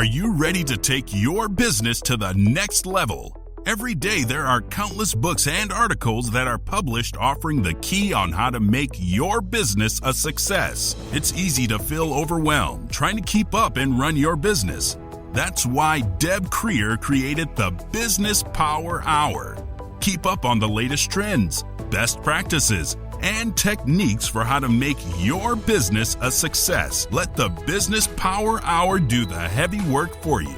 Are you ready to take your business to the next level? Every day there are countless books and articles that are published offering the key on how to make your business a success. It's easy to feel overwhelmed trying to keep up and run your business. That's why Deb Creer created the Business Power Hour. Keep up on the latest trends, best practices, and techniques for how to make your business a success. Let the Business Power Hour do the heavy work for you.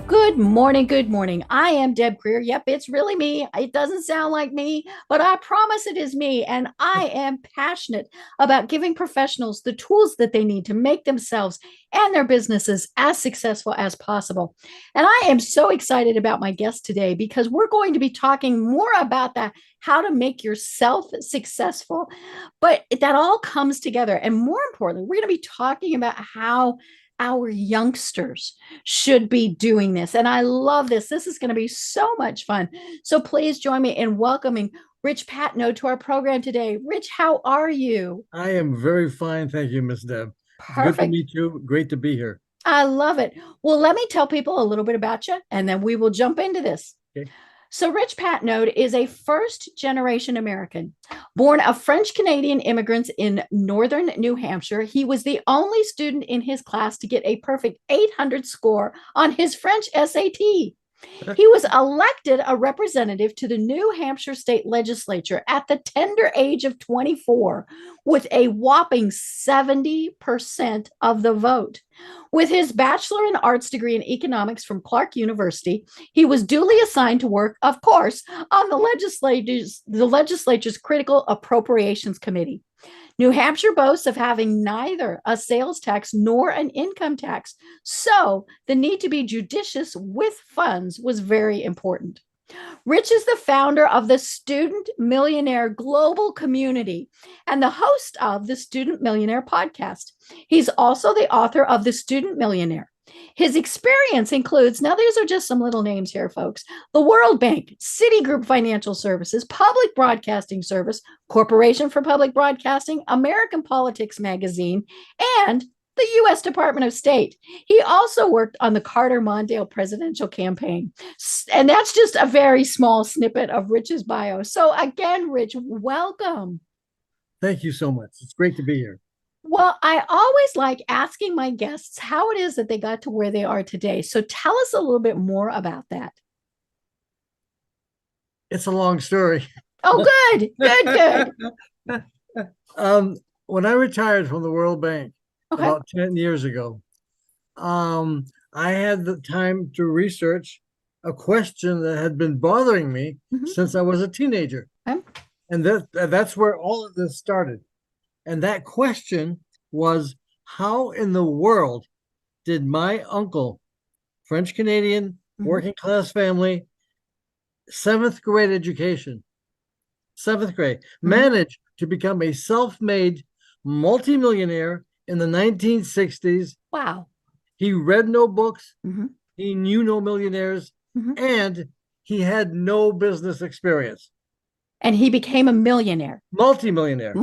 Good morning. Good morning. I am Deb Creer. Yep, it's really me. It doesn't sound like me, but I promise it is me. And I am passionate about giving professionals the tools that they need to make themselves and their businesses as successful as possible. And I am so excited about my guest today because we're going to be talking more about that, how to make yourself successful. But that all comes together. And more importantly, we're going to be talking about how our youngsters should be doing this. And I love this. This is going to be so much fun. So please join me in welcoming Rich Patenaude to our program today. Rich, how are you? I am very fine. Thank you, Miss Deb. Perfect. Good to meet you. Great to be here. I love it. Well, let me tell people a little bit about you, and then we will jump into this. Okay. So Rich Patenaude is a first-generation American, born of French-Canadian immigrants in Northern New Hampshire. He was the only student in his class to get a perfect 800 score on his French SAT. He was elected a representative to the New Hampshire State Legislature at the tender age of 24 with a whopping 70% of the vote. With his Bachelor in Arts degree in economics from Clark University, he was duly assigned to work, of course, on the legislature's critical Appropriations Committee. New Hampshire boasts of having neither a sales tax nor an income tax, so the need to be judicious with funds was very important. Rich is the founder of the Student Millionaire Global Community and the host of the Student Millionaire Podcast. He's also the author of The Student Millionaire. His experience includes, now these are just some little names here, folks, the World Bank, CitiGroup Financial Services, Public Broadcasting Service, Corporation for Public Broadcasting, American Politics Magazine, and the U.S. Department of State. He also worked on the Mondale Presidential Campaign. And that's just a very small snippet of Rich's bio. So again, Rich, welcome. Thank you so much. It's great to be here. Well, I always like asking my guests how it is that they got to where they are today. So tell us a little bit more about that. It's a long story. Oh, good, good. When I retired from the World Bank Okay. about 10 years ago, I had the time to research a question that had been bothering me since I was a teenager. Okay. And that's where all of this started. And that question was, how in the world did my uncle, French-Canadian, working class family, 7th grade education, 7th grade, manage to become a self-made multimillionaire in the 1960s? Wow. He read no books. He knew no millionaires, and he had no business experience. And he became a millionaire. Multimillionaire.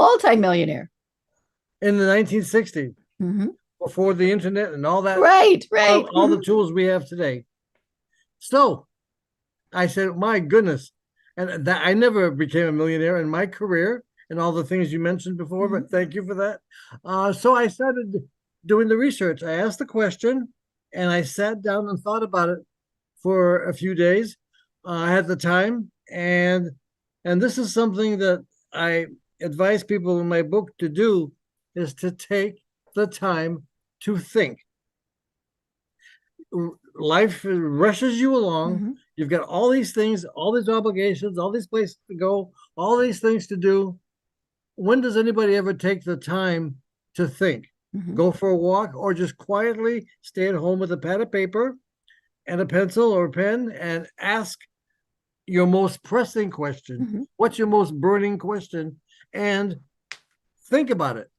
In the 1960s, before the internet and all that. Right. All the tools we have today. So I said, my goodness. And that I never became a millionaire in my career and all the things you mentioned before, but thank you for that. So I started doing the research. I asked the question and I sat down and thought about it for a few days. I had the time, and this is something that I advise people in my book to do, is to take the time to think. Life rushes you along. You've got all these things, all these obligations, all these places to go, all these things to do. When does anybody ever take the time to think? Go for a walk, or just quietly stay at home with a pad of paper and a pencil or a pen and ask your most pressing question. What's your most burning question? And think about it.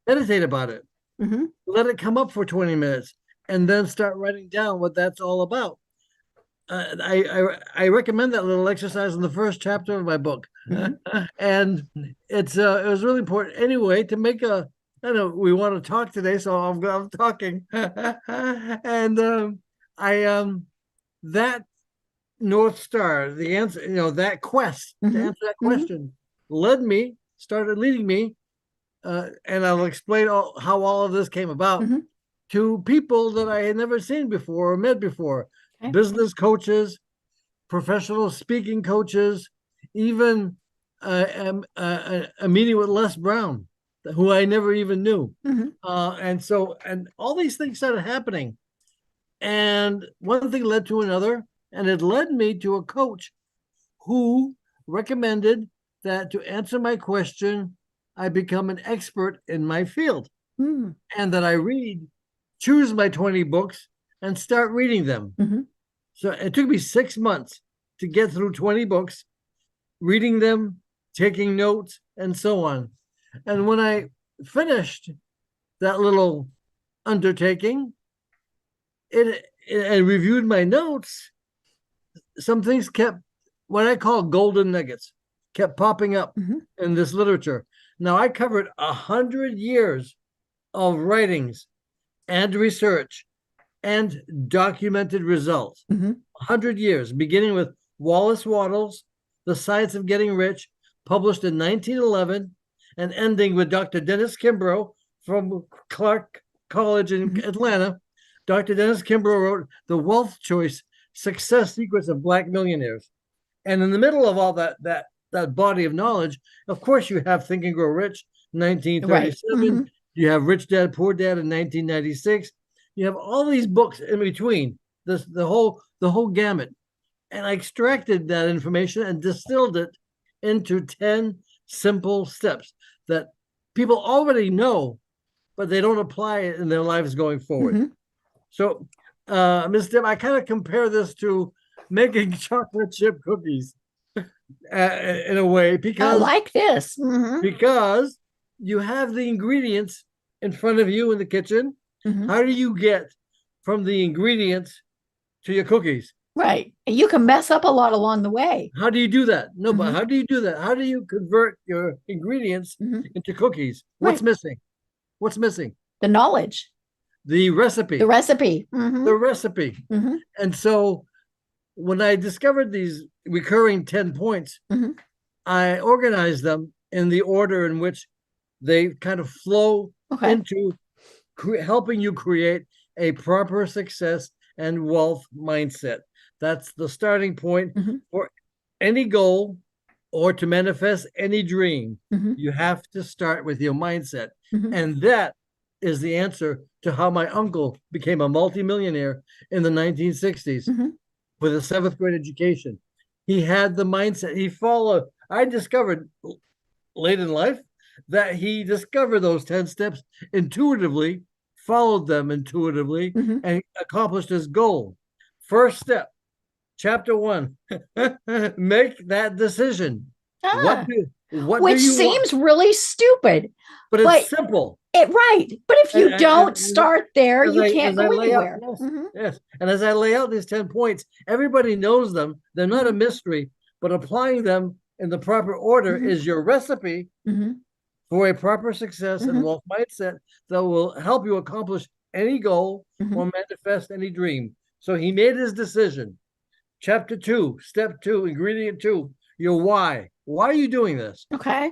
Meditate about it. Let it come up for 20 minutes and then start writing down what that's all about. I recommend that little exercise in the first chapter of my book. And it was really important anyway to make a I know we want to talk today, so I'm talking. And that North Star, the answer, that quest to answer that question started leading me, and I'll explain how all of this came about, to people that I had never seen before or met before, business coaches, professional speaking coaches, even a meeting with Les Brown, who I never even knew. And all these things started happening. And one thing led to another, and it led me to a coach who recommended that to answer my question, I become an expert in my field, and that I choose my 20 books and start reading them. So it took me 6 months to get through 20 books, reading them, taking notes, and so on. And when I finished that little undertaking, and reviewed my notes, some things kept, what I call golden nuggets, kept popping up in this literature. Now, I covered 100 years of writings and research and documented results. 100 years, beginning with Wallace Wattles, The Science of Getting Rich, published in 1911, and ending with Dr. Dennis Kimbrough from Clark College in Atlanta. Dr. Dennis Kimbrough wrote The Wealth Choice: Success Secrets of Black Millionaires. And in the middle of all that body of knowledge, of course, you have Think and Grow Rich, 1937. You have Rich Dad, Poor Dad in 1996. You have all these books in between, the whole gamut. And I extracted that information and distilled it into 10 simple steps that people already know, but they don't apply it in their lives going forward. So, Ms. Deb, I kind of compare this to making chocolate chip cookies in a way, because I like this. Because you have the ingredients in front of you in the kitchen. How do you get from the ingredients to your cookies? Right. And you can mess up a lot along the way. How do you do that? No, but how do you do that? How do you convert your ingredients into cookies? What's missing? What's missing? The knowledge. The recipe. The recipe. The recipe. And so when I discovered these recurring 10 points, I organized them in the order in which they kind of flow into helping you create a proper success and wealth mindset. That's the starting point for any goal or to manifest any dream. You have to start with your mindset. And that is the answer to how my uncle became a multimillionaire in the 1960s with a 7th grade education. He had the mindset. I discovered late in life that he discovered those 10 steps intuitively, followed them intuitively, and accomplished his goal. First step, chapter 1, make that decision. Which seems really stupid. But it's simple. Right. But if you don't start there, you can't go anywhere. Yes. And as I lay out these 10 points, everybody knows them. They're not a mystery, but applying them in the proper order is your recipe for a proper success and wealth mindset that will help you accomplish any goal or manifest any dream. So he made his decision. Chapter 2, step 2, ingredient 2, your why. Why are you doing this? Okay.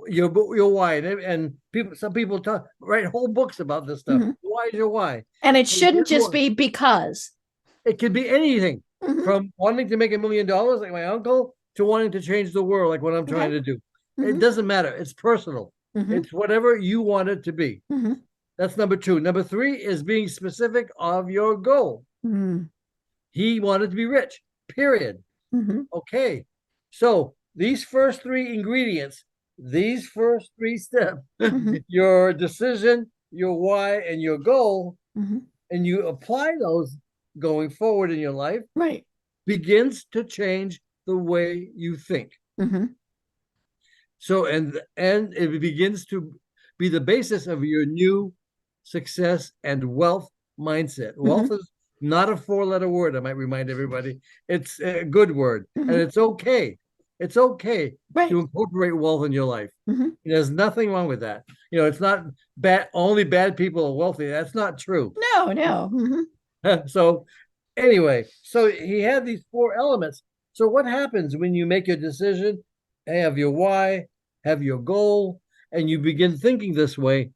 Your why. And some people write whole books about this stuff. Why is your why? And it shouldn't just be because. It could be anything from wanting to make $1 million like my uncle to wanting to change the world like what I'm trying to do. It doesn't matter. It's personal. It's whatever you want it to be. That's number 2. Number 3 is being specific of your goal. He wanted to be rich, period. Okay. So these first 3 ingredients, these first 3 steps, your decision, your why, and your goal, and you apply those going forward in your life, begins to change the way you think. So, and it begins to be the basis of your new success and wealth mindset. Wealth is not a 4-letter word, I might remind everybody. It's a good word, and it's okay. It's okay Right. to incorporate wealth in your life. Mm-hmm. There's nothing wrong with that. It's not bad. Only bad people are wealthy. That's not true. No. Mm-hmm. So anyway, so he had these 4 elements. So what happens when you make your decision, have your why, have your goal, and you begin thinking this way?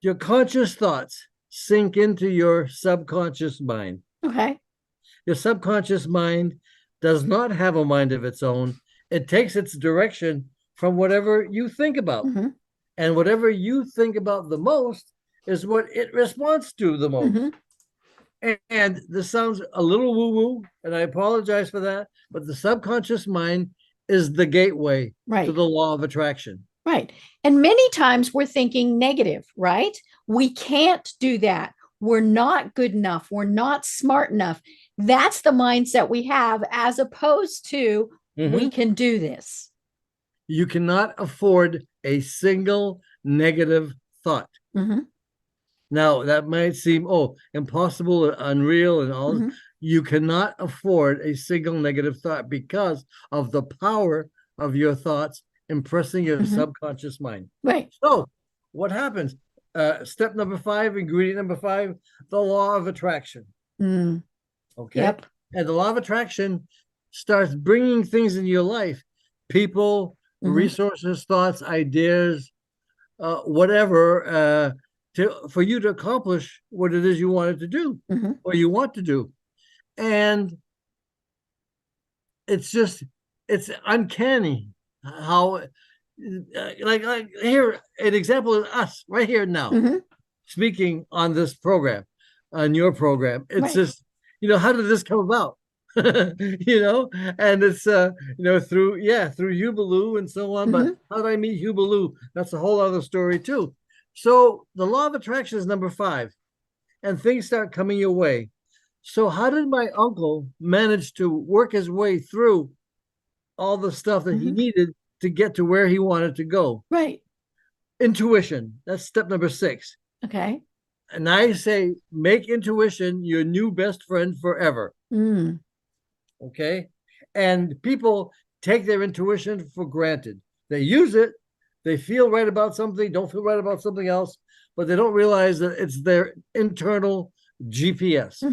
Your conscious thoughts sink into your subconscious mind. Okay. Your subconscious mind does not have a mind of its own. It takes its direction from whatever you think about. Mm-hmm. And whatever you think about the most is what it responds to the most. Mm-hmm. And this sounds a little woo-woo, and I apologize for that, but the subconscious mind is the gateway to the law of attraction. Right. And many times we're thinking negative, right? We can't do that. We're not good enough. We're not smart enough. That's the mindset we have, as opposed to we can do this. You cannot afford a single negative thought. Mm-hmm. Now, that might seem, impossible, unreal, and all. Mm-hmm. You cannot afford a single negative thought because of the power of your thoughts impressing your subconscious mind. Right. So what happens? Step number 5, ingredient number 5, the law of attraction. Mm. Okay. Yep. And the law of attraction starts bringing things in your life, people, resources, thoughts, ideas, whatever, for you to accomplish what it is you wanted to do or you want to do. And it's uncanny how, like here, an example is us right here now, speaking on this program, on your program. It's just, how did this come about? And it's, through Hubaloo and so on. But how did I meet Hubaloo? That's a whole other story too. So the law of attraction is number 5, and things start coming your way. So how did my uncle manage to work his way through all the stuff that he needed to get to where he wanted to go? Right. Intuition. That's step number 6. Okay. And I say, make intuition your new best friend forever. Mm. Okay. And people take their intuition for granted. They use it. They feel right about something, don't feel right about something else, but they don't realize that it's their internal GPS.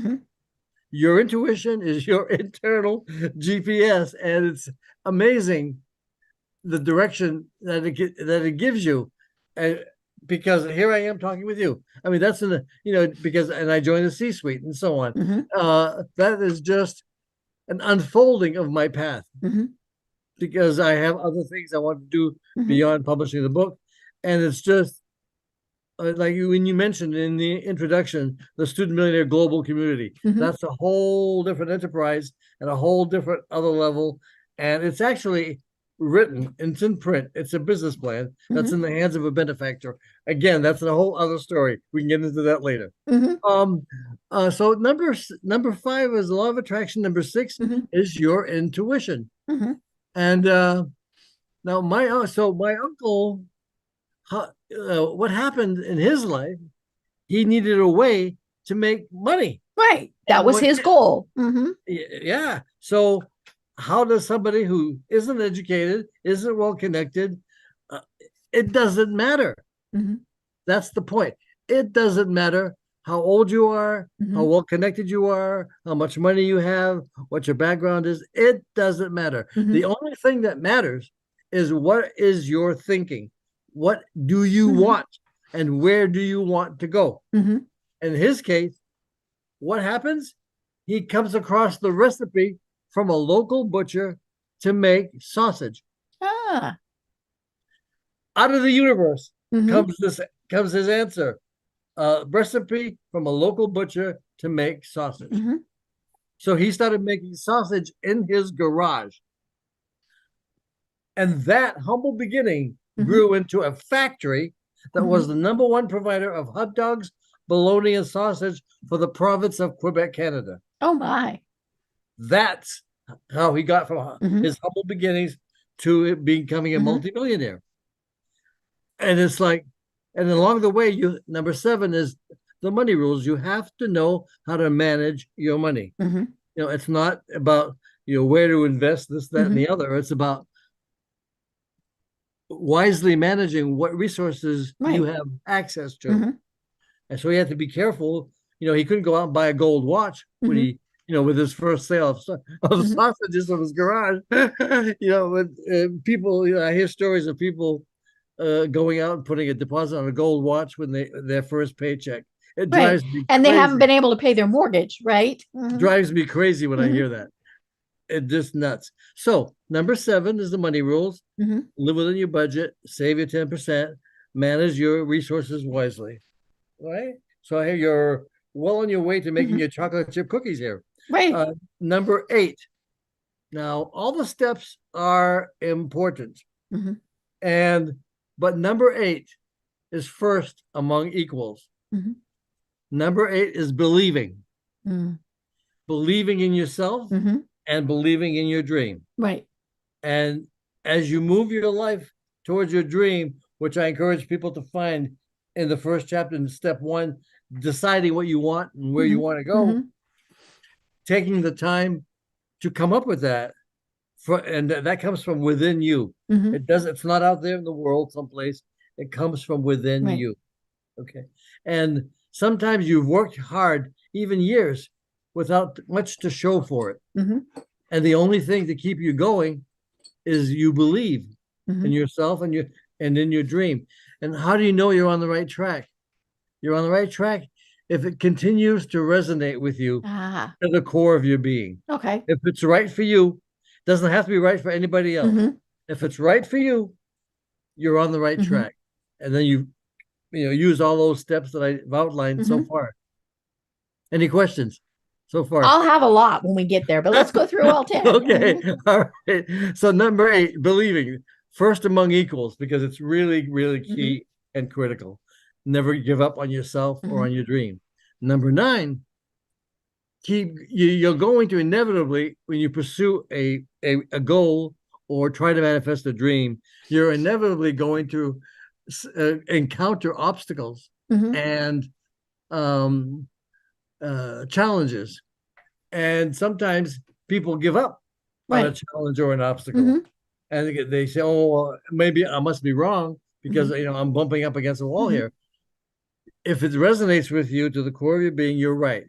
Your intuition is your internal GPS, and it's amazing the direction that it gives you. And because here I am talking with you. I mean, that's and I joined the C-suite and so on. That is just an unfolding of my path. Because I have other things I want to do beyond publishing the book. And it's just like when you mentioned in the introduction, the Student Millionaire Global Community. That's a whole different enterprise and a whole different other level. And it's actually written, it's in print. It's a business plan that's in the hands of a benefactor. Again, that's a whole other story. We can get into that later. So number 5 is the law of attraction. Number 6 is your intuition. And now my uncle, what happened in his life, he needed a way to make money. Right. That was his goal. Yeah. So how does somebody who isn't educated, isn't well connected, it doesn't matter. That's the point. It doesn't matter how old you are, how well connected you are, how much money you have, what your background is. It doesn't matter. The only thing that matters is what is your thinking? What do you want? And where do you want to go? In his case, what happens? He comes across the recipe from a local butcher to make sausage. Out of the universe comes his answer. Recipe from a local butcher to make sausage. So he started making sausage in his garage. And that humble beginning grew into a factory that was the number 1 provider of hot dogs, bologna, and sausage for the province of Quebec, Canada. Oh, my. That's how he got from his humble beginnings to becoming a multimillionaire. And it's like, and along the way, number 7 is the money rules. You have to know how to manage your money. It's not about where to invest, this, that, and the other. It's about wisely managing what resources you have access to. And so he had to be careful. He couldn't go out and buy a gold watch when he, with his first sale of sausages from his garage. With people, I hear stories of people going out and putting a deposit on a gold watch when their first paycheck. It drives me and crazy. They haven't been able to pay their mortgage, right? It drives me crazy when I hear that. It's just nuts. So number 7 is the money rules. Live within your budget, save your 10%, manage your resources wisely. Right? So here you're well on your way to making your chocolate chip cookies here. Right. Number 8. Now, all the steps are important. But number 8 is first among equals. Number 8 is believing. Believing in yourself and believing in your dream. Right. And as you move your life towards your dream, which I encourage people to find in the first chapter in step 1, deciding what you want and where you want to go, taking the time to come up with that, and that comes from within you. It's not out there in the world someplace. It comes from within you. Okay. And sometimes you've worked hard, even years, without much to show for it. And the only thing to keep you going is you believe in yourself and in your dream. And how do you know you're on the right track? You're on the right track if it continues to resonate with you at the core of your being. Okay. If it's right for you, doesn't have to be right for anybody else. If it's right for you, you're on the right track. And then you use all those steps that I've outlined so far. Any questions so far? I'll have a lot when we get there, but let's go through all 10. Okay. All right. So number 8, believing. First among equals, because it's really, really key and critical. Never give up on yourself or on your dream. Number 9, you're going to inevitably, when you pursue a goal or try to manifest a dream, you're inevitably going to encounter obstacles and challenges. And sometimes people give up on a challenge or an obstacle. And they say, oh, well, maybe I must be wrong because I'm bumping up against a wall here. If it resonates with you to the core of your being, you're right.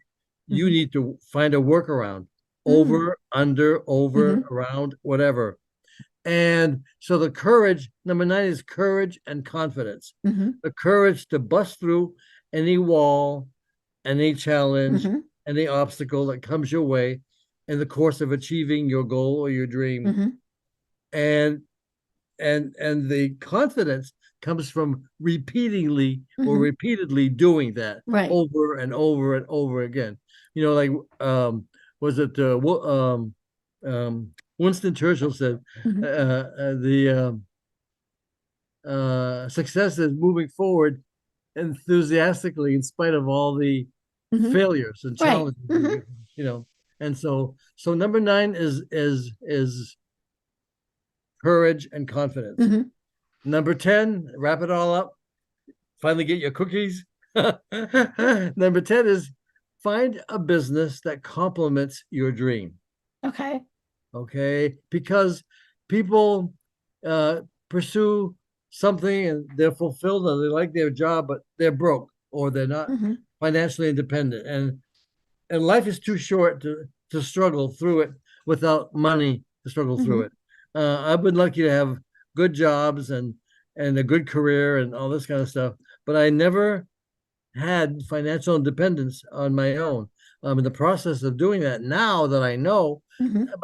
You need to find a workaround, over, under, over, around, whatever. And so the courage, number 9 is courage and confidence. The courage to bust through any wall, any challenge, any obstacle that comes your way in the course of achieving your goal or your dream. And the confidence comes from repeatedly doing that over and over and over again. Was it Winston Churchill said, success is moving forward enthusiastically in spite of all the failures and challenges. And so number 9 is courage and confidence. Number 10, wrap it all up. Finally get your cookies. Number 10 is find a business that complements your dream. Okay. Because people pursue something and they're fulfilled and they like their job, but they're broke or they're not financially independent. And life is too short to struggle through it without money to struggle through it. I've been lucky to have good jobs and a good career and all this kind of stuff, but I never had financial independence on my own. I'm in the process of doing that now that I know.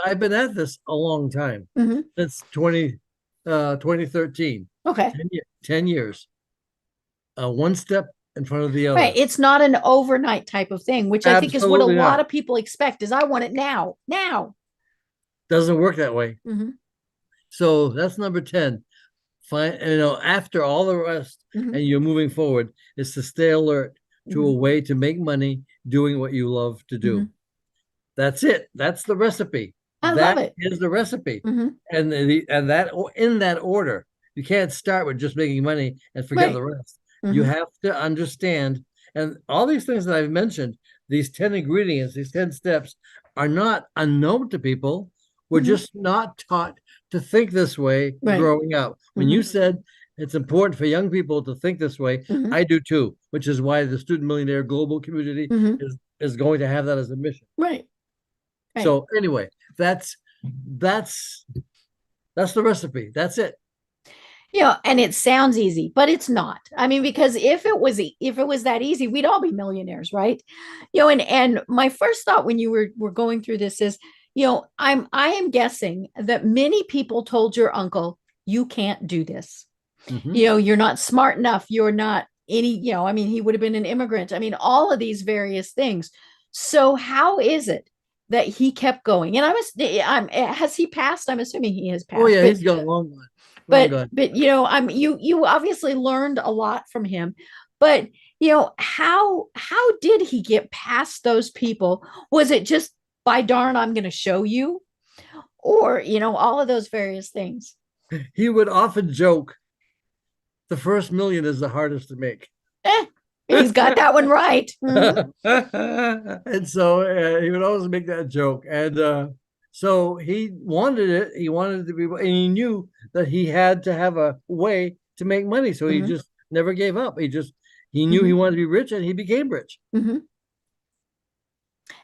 I've been at this a long time, since 2013. Okay. 10 years. One step in front of the other. Right. It's not an overnight type of thing, which I think is what a lot of people expect is I want it now. Doesn't work that way. So that's number 10. Fine. After all the rest and you're moving forward is to stay alert to a way to make money doing what you love to do. That's it. That's the recipe. I love it. That is the recipe. And that in that order. You can't start with just making money and forget the rest. You have to understand, and all these things that I've mentioned, these 10 ingredients, these 10 steps are not unknown to people. We're just not taught to think this way growing up. When you said it's important for young people to think this way, I do too, which is why the Student Millionaire Global Community is going to have that as a mission. Right. So anyway, that's the recipe. That's it. And it sounds easy, but it's not. I mean, because if it was that easy, we'd all be millionaires, right? And my first thought when you were going through this is, I am guessing that many people told your uncle, you can't do this. You're not smart enough. You're not any, I mean, he would have been an immigrant. I mean, all of these various things. So how is it that he kept going? And has he passed? I'm assuming he has passed. Oh yeah, he's got a long one. But you obviously learned a lot from him. But how did he get past those people? Was it just by darn, I'm going to show you, or all of those various things? He would often joke, the first million is the hardest to make. He's got that one right. And so he would always make that joke. And so he wanted it. He wanted it to be, and he knew that he had to have a way to make money. So he just never gave up. He knew he wanted to be rich, and he became rich.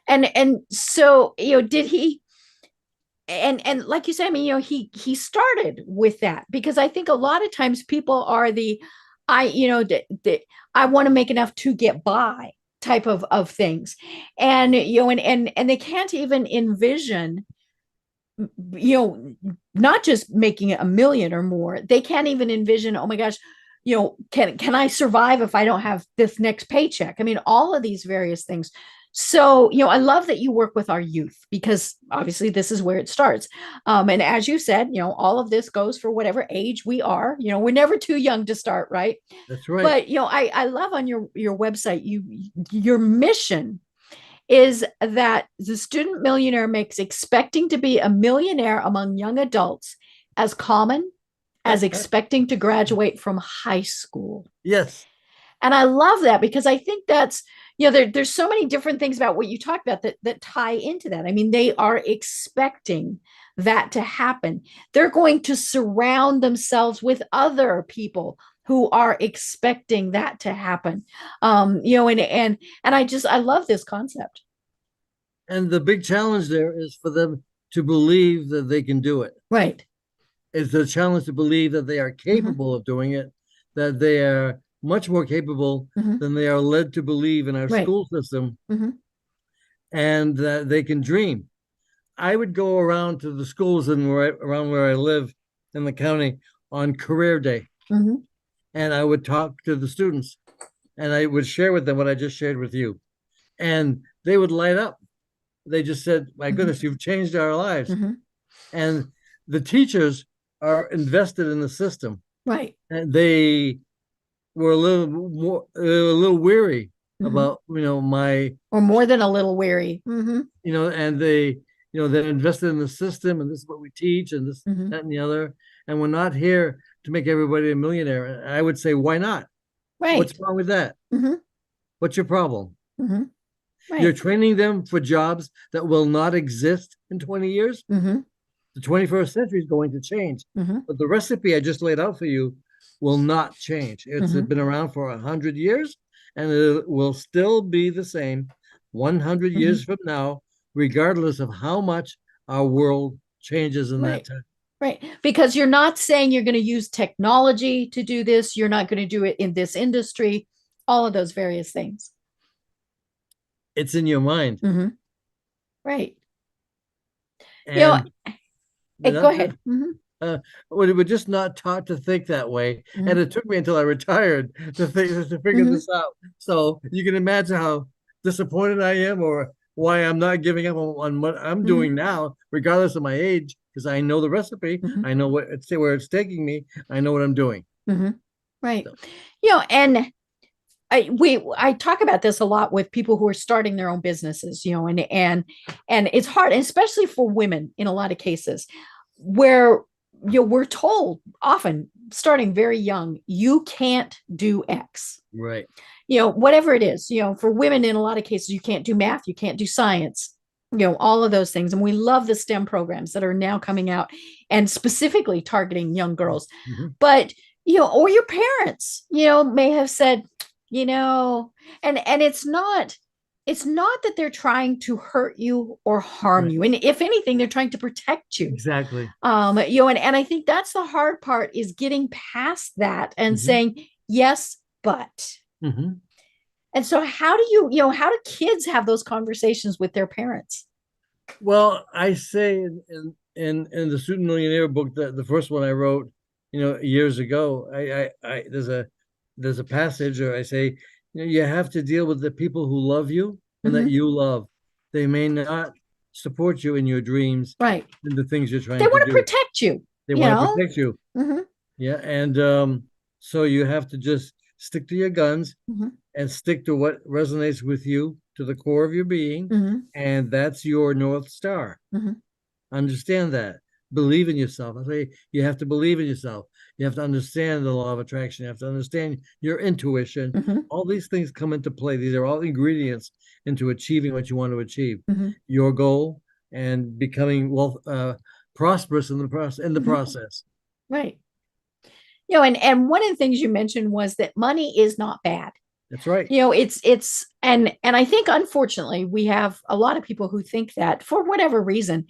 And so, did he, and like you said, I mean, he started with that, because I think a lot of times people are I want to make enough to get by type of things. And, and they can't even envision, not just making it $1 million or more. They can't even envision, oh my gosh, can I survive if I don't have this next paycheck? I mean, all of these various things. So, I love that you work with our youth, because obviously this is where it starts. And as you said, all of this goes for whatever age we are. We're never too young to start, right? That's right. But, I love on your website, your mission is that the student millionaire makes expecting to be a millionaire among young adults as common as expecting to graduate from high school. Yes. And I love that, because I think that's, there's so many different things about what you talked about that tie into that. I mean, they are expecting that to happen. They're going to surround themselves with other people who are expecting that to happen. And I love this concept. And the big challenge there is for them to believe that they can do it. Right. It's the challenge to believe that they are capable of doing it, that they are much more capable than they are led to believe in our school system, and that they can dream. I would go around to the schools around where I live in the county on career day, and I would talk to the students, and I would share with them what I just shared with you, and they would light up. They just said, my goodness, you've changed our lives. And the teachers are invested in the system. Right. And they were a little weary about, or more than a little weary, and they invested in the system, and this is what we teach, and this, that, and the other. And we're not here to make everybody a millionaire. And I would say, why not? Right. What's wrong with that? What's your problem? Right. You're training them for jobs that will not exist in 20 years. The 21st century is going to change, but the recipe I just laid out for you will not change. It's been around for 100 years, and it will still be the same 100 years from now, regardless of how much our world changes in that time. Right. Because you're not saying you're going to use technology to do this. You're not going to do it in this industry, all of those various things. It's in your mind. Right. And go ahead. We're just not taught to think that way. And it took me until I retired to figure this out. So you can imagine how disappointed I am, or why I'm not giving up on what I'm doing now, regardless of my age, because I know the recipe. I know where it's taking me. I know what I'm doing. Right. So. And I talk about this a lot with people who are starting their own businesses, and it's hard, especially for women in a lot of cases, where we're told often starting very young, you can't do X. Right. Whatever it is, for women in a lot of cases, you can't do math, you can't do science. all of those things. And we love the STEM programs that are now coming out and specifically targeting young girls. Mm-hmm. But, or your parents, may have said, and it's not that they're trying to hurt you or harm Right. you. And if anything, they're trying to protect you. Exactly. And I think that's the hard part, is getting past that and Mm-hmm. saying, yes, but. Mm-hmm. And so how do kids have those conversations with their parents? Well, I say in the Student Millionaire book, that the first one I wrote, years ago, I there's a passage where I say, you have to deal with the people who love you and Mm-hmm. that you love. They may not support you in your dreams, right, and the things you're trying they to want do. to protect you. They want to protect you. Mm-hmm. Yeah, and so you have to just stick to your guns. Mm-hmm. And stick to what resonates with you to the core of your being. Mm-hmm. And that's your North Star. Mm-hmm. Understand that. Believe in yourself. I say you have to believe in yourself. You have to understand the law of attraction. You have to understand your intuition. Mm-hmm. All these things come into play. These are all ingredients into achieving what you want to achieve. Mm-hmm. Your goal and becoming prosperous in the mm-hmm. process. Right. And one of the things you mentioned was that money is not bad. That's right. It's and I think, unfortunately, we have a lot of people who think that for whatever reason.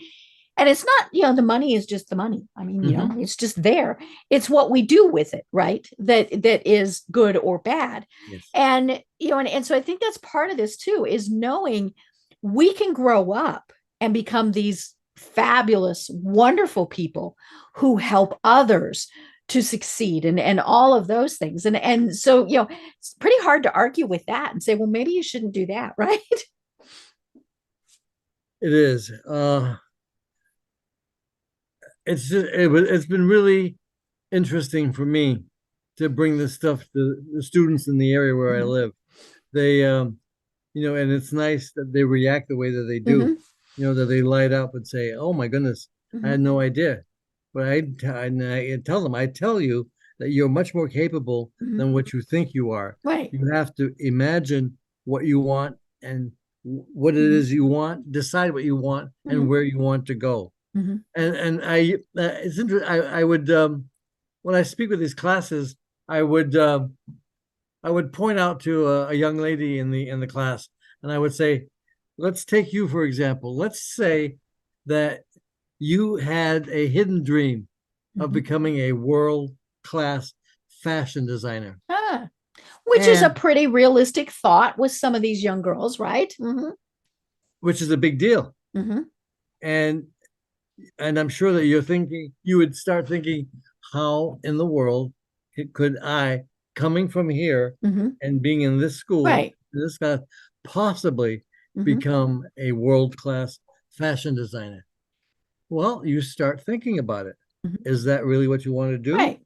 And it's not, the money is just the money. I mean, Mm-hmm. it's just there. It's what we do with it, right? That is good or bad. Yes. And, and so I think that's part of this too, is knowing we can grow up and become these fabulous, wonderful people who help others to succeed and all of those things. And so, it's pretty hard to argue with that and say, well, maybe you shouldn't do that, right? It is. It's been really interesting for me to bring this stuff to the students in the area where mm-hmm. I live. They, and it's nice that they react the way that they do, mm-hmm. That they light up and say, oh my goodness, mm-hmm. I had no idea. But I tell you that you're much more capable mm-hmm. than what you think you are. Right. You have to imagine what you want and what it is you want, decide what you want mm-hmm. and where you want to go. Mm-hmm. And it's interesting. I would when I speak with these classes, I would point out to a young lady in the class, and I would say, let's take you for example. Let's say that you had a hidden dream mm-hmm. of becoming a world-class fashion designer. Which is a pretty realistic thought with some of these young girls, right? Mm-hmm. Which is a big deal. Mm-hmm. And I'm sure that you would start thinking, how in the world could I, coming from here mm-hmm. and being in this school, right. this class, possibly mm-hmm. become a world-class fashion designer? Well, you start thinking about it. Mm-hmm. Is that really what you want to do? Right.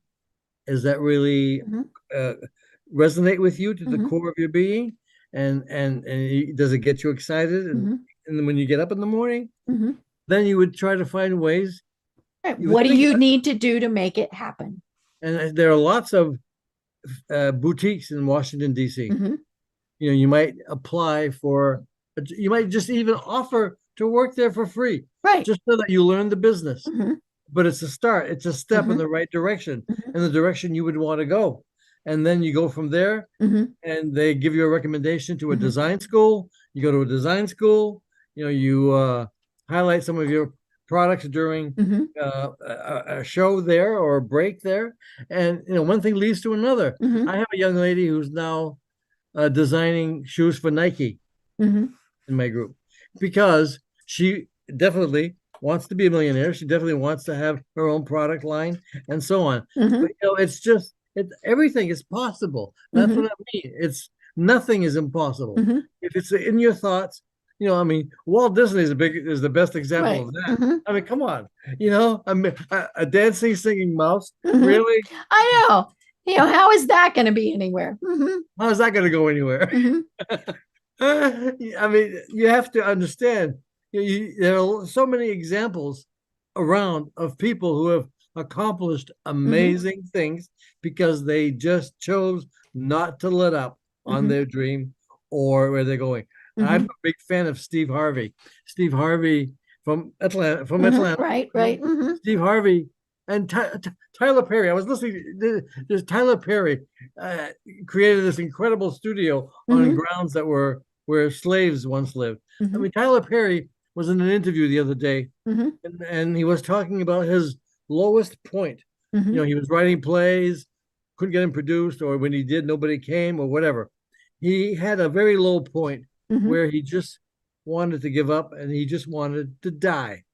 Is that really mm-hmm. Resonate with you to the mm-hmm. core of your being? And does it get you excited? And, mm-hmm. and then when you get up in the morning, mm-hmm. then you would try to find ways. Right. What do you need to do to make it happen? And there are lots of boutiques in Washington, D.C. Mm-hmm. You might apply you might just even offer to work there for free. Right. Just so that you learn the business. Mm-hmm. But it's a start. It's a step mm-hmm. in the right direction, mm-hmm. in the direction you would want to go. And then you go from there mm-hmm. and they give you a recommendation to a mm-hmm. design school. You go to a design school, you highlight some of your products during mm-hmm. a show there or a break there. And, one thing leads to another. Mm-hmm. I have a young lady who's now designing shoes for Nike mm-hmm. in my group because she definitely wants to be a millionaire. She definitely wants to have her own product line and so on. Mm-hmm. But, it's just, everything is possible. That's mm-hmm. what I mean. Nothing is impossible. Mm-hmm. If it's in your thoughts, Walt Disney is the best example right. of that. Mm-hmm. I mean, come on, a dancing, singing mouse, mm-hmm. really? I know. How is that going to be anywhere? Mm-hmm. How is that going to go anywhere? Mm-hmm. I mean, you have to understand. There are so many examples around of people who have accomplished amazing mm-hmm. things because they just chose not to let up on mm-hmm. their dream or where they're going. I'm a big fan of Steve Harvey. Steve Harvey from Atlanta. Right, right. Steve Harvey and Tyler Perry. I was listening. There's Tyler Perry created this incredible studio on grounds that were where slaves once lived. I mean, Tyler Perry was in an interview the other day, and he was talking about his lowest point. You know, he was writing plays, couldn't get them produced, or when he did, nobody came, or whatever. He had a very low point where he just wanted to give up, and he just wanted to die.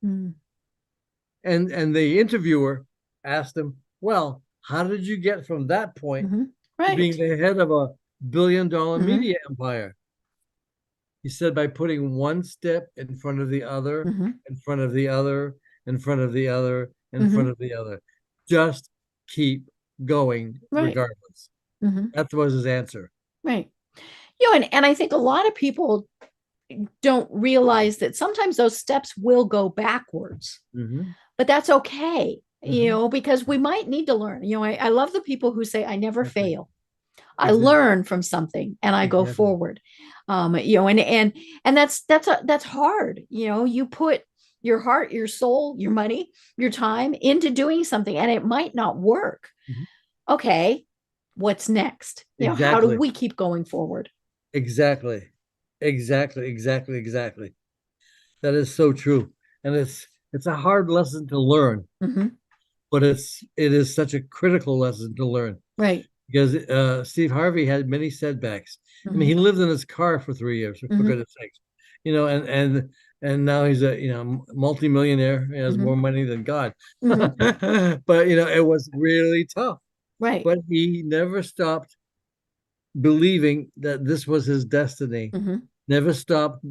And the interviewer asked him, "Well, how did you get from that point to being the head of a billion-dollar media empire?" He said, "By putting one step in front of the other, in front of the other, in front of the other, in front of the other. Just keep going regardless." That was his answer. Right. You know, and I think a lot of people don't realize that sometimes those steps will go backwards, but that's okay, you know, because we might need to learn. You know, I love the people who say, "I never fail. I learn from something and I go forward." You know, and that's hard. You know, you put your heart, your soul, your money, your time into doing something, and it might not work. Okay, what's next? You know, how do we keep going forward? Exactly. That is so true. And it's a hard lesson to learn, but it is such a critical lesson to learn. Right. Because Steve Harvey had many setbacks. I mean, he lived in his car for 3 years, for goodness sakes. You know, and now he's a multimillionaire. He has more money than God. But you know, it was really tough. Right. But he never stopped believing that this was his destiny. Never stopped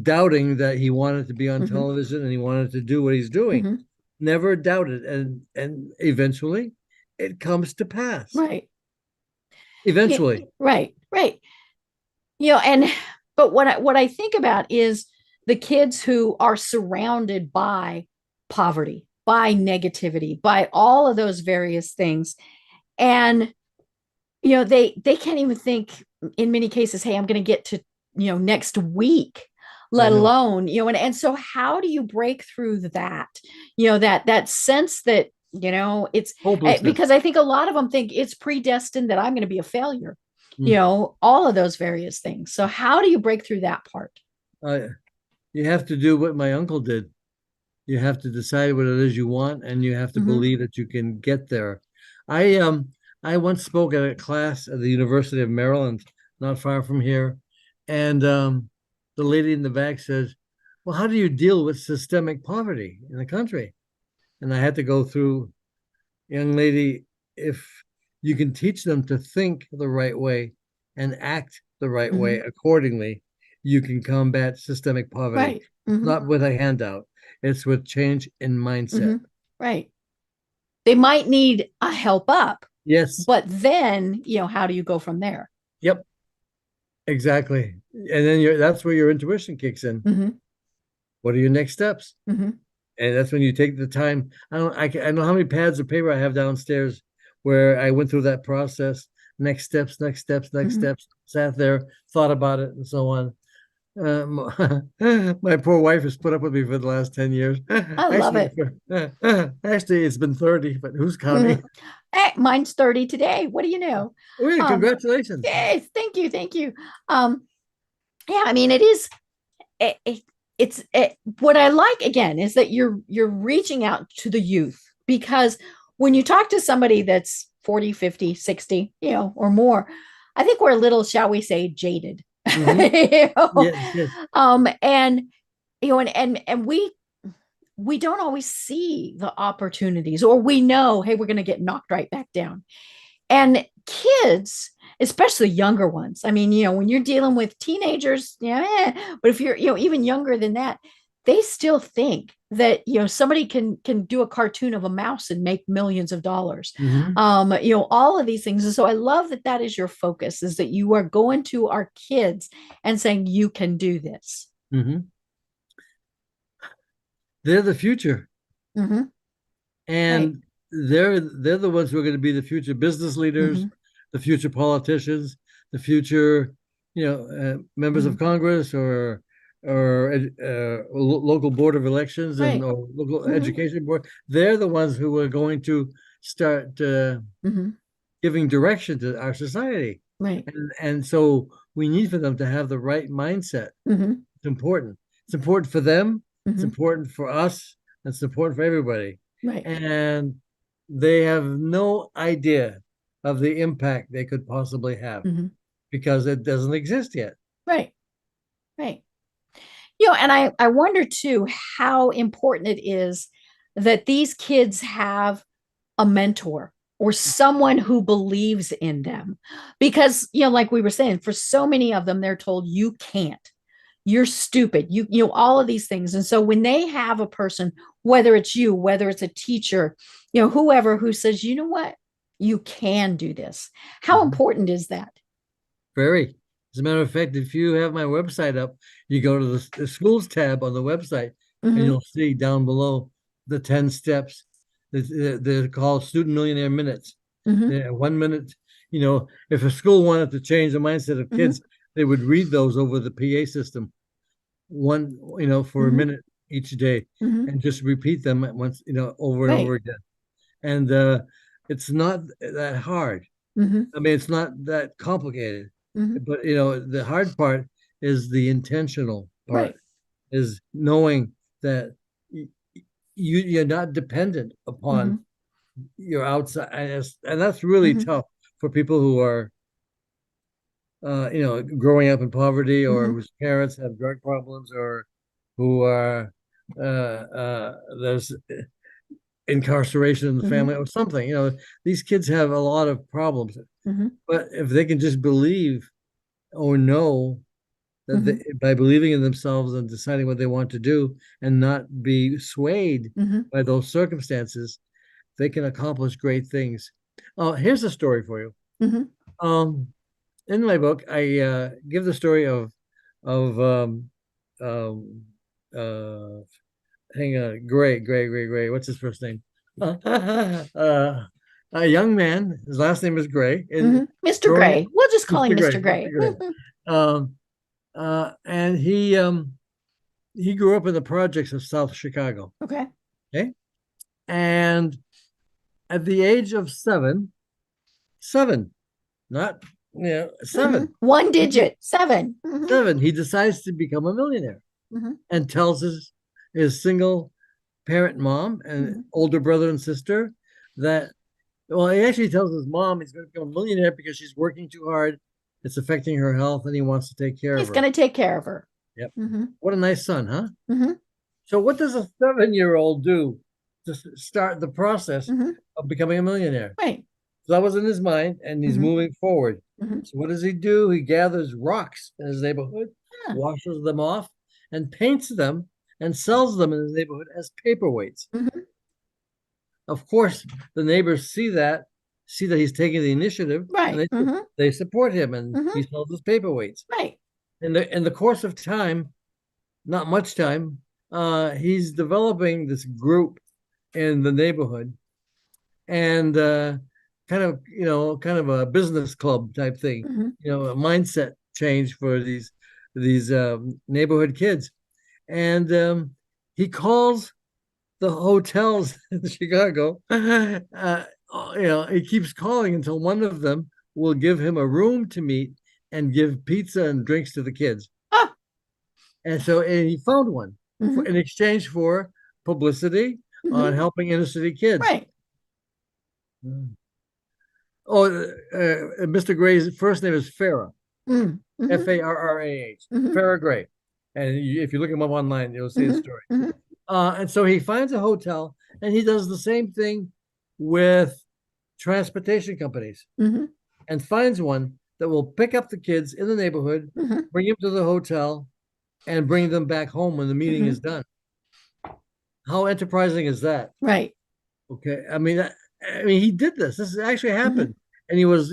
doubting that he wanted to be on television and he wanted to do what he's doing. Never doubted, and eventually it comes to pass. Right. Eventually. Yeah, right. You know, but what I think about is the kids who are surrounded by poverty, by negativity, by all of those various things. And you know, they can't even think in many cases, "Hey, I'm going to get to, you know, next week," let alone, you know, and so how do you break through that, you know, that sense that, you know, it's because I think a lot of them think it's predestined that I'm going to be a failure, you know, all of those various things. So how do you break through that part? You have to do what my uncle did. You have to decide what it is you want, and you have to believe that you can get there. I once spoke at a class at the University of Maryland, not far from here, and the lady in the back says, "Well, how do you deal with systemic poverty in the country?" And I had to go through, "Young lady, if you can teach them to think the right way and act the right way accordingly, you can combat systemic poverty." Not with a handout. It's with change in mindset. Right. They might need a help up. Yes. But then, you know, how do you go from there? Yep. Exactly. And then that's where your intuition kicks in. What are your next steps? And that's when you take the time. I know how many pads of paper I have downstairs where I went through that process. Next steps, sat there, thought about it, and so on. My poor wife has put up with me for the last 10 years. I love it. Actually, it's been 30, but who's counting? Hey, mine's 30 today. What do you know? Oh, yeah, congratulations. Yes, thank you. Yeah, I mean, it is. It's what I like again is that you're reaching out to the youth, because when you talk to somebody that's 40, 50, 60, you know, or more, I think we're a little, shall we say, jaded. You know? Yes. And you know, and we don't always see the opportunities, or we know, hey, we're going to get knocked right back down. And kids, especially younger ones, I mean, you know, when you're dealing with teenagers, yeah, but if you're, you know, even younger than that, they still think that, you know, somebody can do a cartoon of a mouse and make millions of dollars. You know, all of these things. And so I love that is your focus, is that you are going to our kids and saying, you can do this. They're the future. And they're the ones who are going to be the future business leaders, the future politicians, the future members of Congress or local board of elections and or local education board. They're the ones who are going to start giving direction to our society. Right. And so we need for them to have the right mindset. It's important. It's important for them. It's important for us. It's important for everybody. Right. And they have no idea of the impact they could possibly have because it doesn't exist yet. Right. Right. And I wonder too how important it is that these kids have a mentor or someone who believes in them. Because, like we were saying, for so many of them, they're told you can't, you're stupid, you all of these things. And so when they have a person, whether it's you, whether it's a teacher, whoever who says, you know what, you can do this. How important is that? Very. As a matter of fact, if you have my website up, you go to the schools tab on the website and you'll see down below the 10 steps. They're called Student Millionaire Minutes. 1 minute, if a school wanted to change the mindset of kids, they would read those over the PA system, for a minute each day and just repeat them once, over and over again. And it's not that hard. I mean, it's not that complicated. But the hard part is the intentional part, is knowing that you're not dependent upon your outside, and that's really tough for people who are, growing up in poverty or whose parents have drug problems or who are there's incarceration in the family or something. These kids have a lot of problems. But if they can just believe or know that by believing in themselves and deciding what they want to do and not be swayed by those circumstances, they can accomplish great things. Here's a story for you. In my book, I give the story of hang on, Gray. What's his first name? A young man. His last name is Gray. Mr. Gray. We'll just call him Mr. Gray. And he grew up in the projects of South Chicago. Okay. And at the age of seven, not 7. One digit, 7. 7. He decides to become a millionaire and tells his single parent mom and older brother and sister that, well, he actually tells his mom he's going to become a millionaire because she's working too hard. It's affecting her health and he wants to take care of her. He's going to take care of her. Yep. What a nice son, huh? So what does a 7-year-old do to start the process of becoming a millionaire? Right. So that was in his mind and he's moving forward. So what does he do? He gathers rocks in his neighborhood, washes them off and paints them and sells them in his neighborhood as paperweights. Of course, the neighbors see that he's taking the initiative, right? And they support him, and he sells his paperweights. Right. In the course of time, not much time, he's developing this group in the neighborhood, and kind of a business club type thing, a mindset change for these neighborhood kids, and he calls the hotels in Chicago. He keeps calling until one of them will give him a room to meet and give pizza and drinks to the kids. And he found one in exchange for publicity on helping inner city kids. Right. Mr. Gray's first name is Farrah. Farrah. Farrah Gray. And if you look him up online, you'll see his story. And so he finds a hotel and he does the same thing with transportation companies and finds one that will pick up the kids in the neighborhood, bring them to the hotel, and bring them back home when the meeting is done. How enterprising is that? Right. Okay. I mean, he did this. This actually happened. And he was,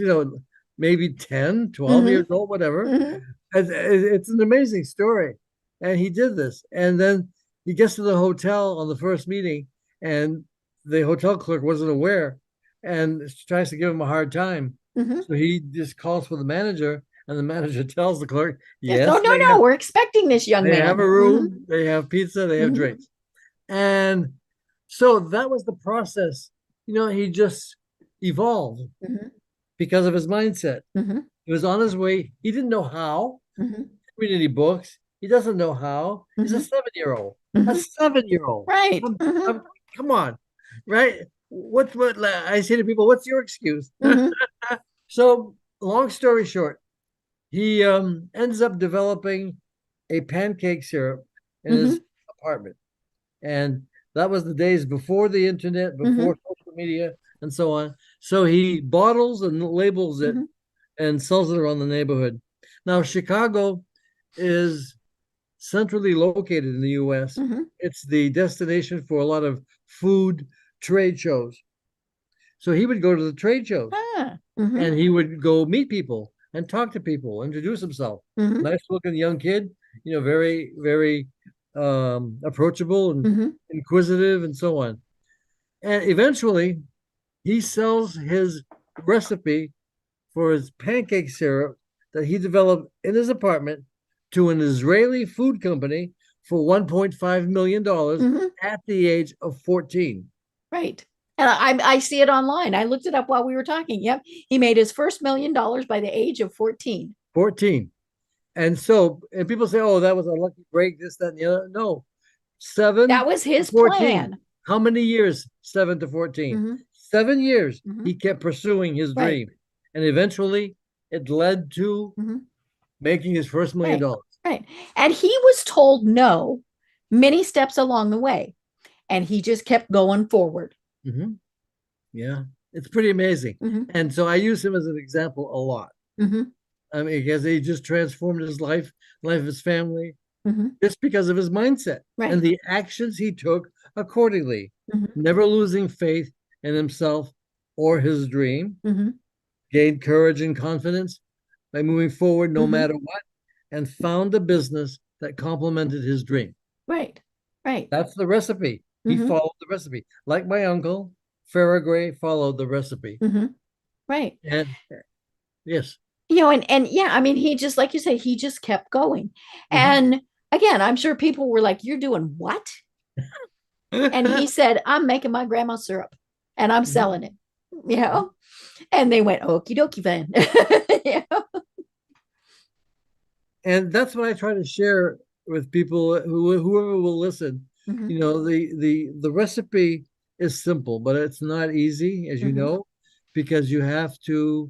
maybe 10, 12 years old, whatever. It's an amazing story. And he did this. And then he gets to the hotel on the first meeting, and the hotel clerk wasn't aware and tries to give him a hard time. So he just calls for the manager And the manager tells the clerk, Yes, yes, no, we're expecting this young they man. have a room, they have pizza, they have Mhm. drinks. And so that was the process. He just evolved Mhm. because of his mindset. Mhm. He was on his way. He didn't know how. Mhm. Read any books. He doesn't know how. He's a Mhm. 7-year-old. A Mhm. 7-year-old. Right. Come, Mhm. come on, right? What I say to people, what's your excuse? Mhm. So, long story short, he ends up developing a pancake syrup in his Mhm. apartment, and that was the days before the internet, Mhm. before social media, and so on. So he bottles and labels it Mhm. and sells it around the neighborhood. Now, Chicago is centrally located in the US. Mhm. It's the destination for a lot of food trade shows. So he would go to the trade shows Ah. Mhm. and he would go meet people and talk to people, introduce himself. Mhm. Nice looking young kid, very, very approachable and Mhm. inquisitive and so on. And eventually he sells his recipe for his pancake syrup that he developed in his apartment to an Israeli food company for $1.5 million Mhm. at the age of 14. Right. And I see it online. I looked it up while we were talking. Yep. He made his first $1 million by the age of 14. 14. And people say, oh, that was a lucky break, this, that, and the other. No, 7 That was to his 14. plan. How many years? 7 to 14. Mhm. 7 years Mhm. he kept pursuing his Right. dream. And eventually it led to Mhm. making his first $1 million. Right. Right. And he was told no many steps along the way. And he just kept going forward. Mm-hmm. Yeah, it's pretty amazing. Mhm. And so I use him as an example a lot. Mhm. I mean, because he just transformed his life of his family, Mhm. just because of his mindset and Right. the actions he took accordingly, Mhm. never losing faith in himself or his dream, Mhm. gained courage and confidence by moving forward no Mhm. matter what, and found a business that complemented his dream. Right. Right. That's the recipe. He Mhm. followed the recipe. Like my uncle, Farrah Gray followed the recipe. Mhm. Right. And yes. And yeah, I mean, he just, like you say, he just kept going. Mhm. And again, I'm sure people were like, "You're doing what?" And he said, "I'm making my grandma's syrup and I'm selling it." You know? And they went, "Okie dokie then." You know? And that's what I try to share with people whoever will listen. Mhm. The recipe is simple, but it's not easy, as you Mhm. know, because you have to